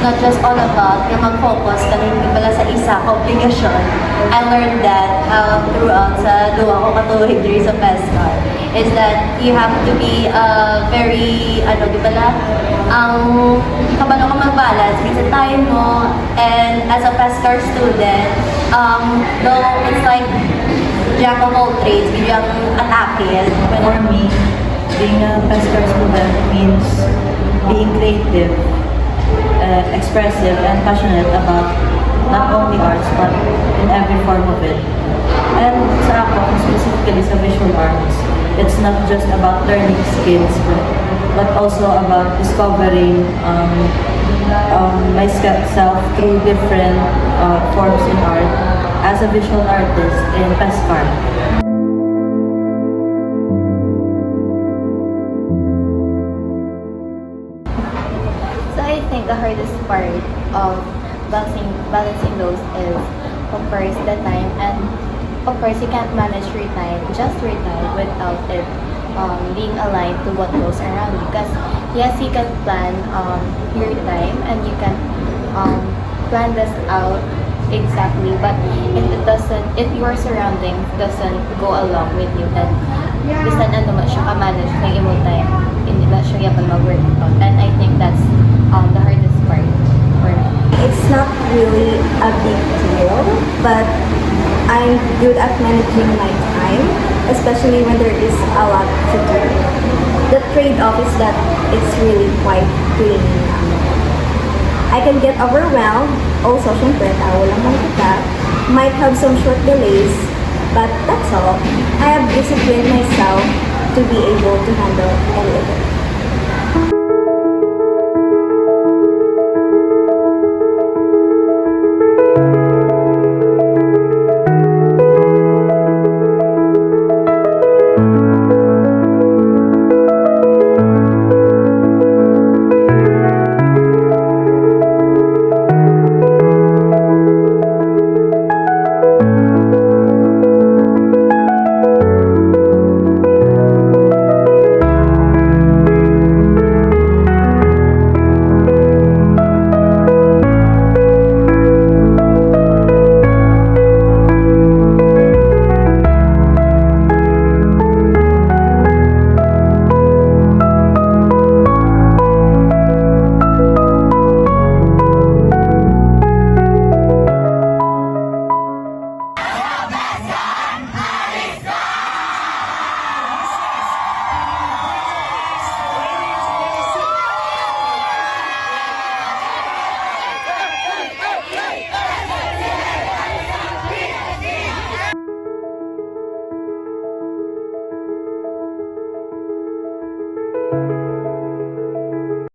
not just all about yung mag-focus ka rin pala sa isa, obligasyon. I learned that throughout sa duwa ko katuwid diri sa PESCAR is that you have to be very, di pala, kabalo ka mag-balance sa time mo, and as a PESCAR student, though it's like jack of all trades, biglang atake. For me, being a PESCAR student means being creative, expressive, and passionate about not only arts but in every form of it. And sa ako, specifically sa visual arts, it's not just about learning skills but also about discovering myself through different forms in art as a visual artist in PESCAR. So I think the hardest part of balancing those is, of course, the time, and of course you can't manage your time, just your time, without it being aligned to what goes around you. Because yes, you can plan your time and you can plan this out exactly, but if your surroundings doesn't go along with you, then bisan ano man siya ka-manage ng imong time, hindi na siya yapan mag-work out. And I think that's the hardest part for me. It's not really a big deal, but I'm good at managing my time, especially when there is a lot to do. The trade-off is that it's really quite draining. I can get overwhelmed, also syempre, tao lang man kita, might have some short delays, but that's all. I have disciplined myself to be able to handle any of it.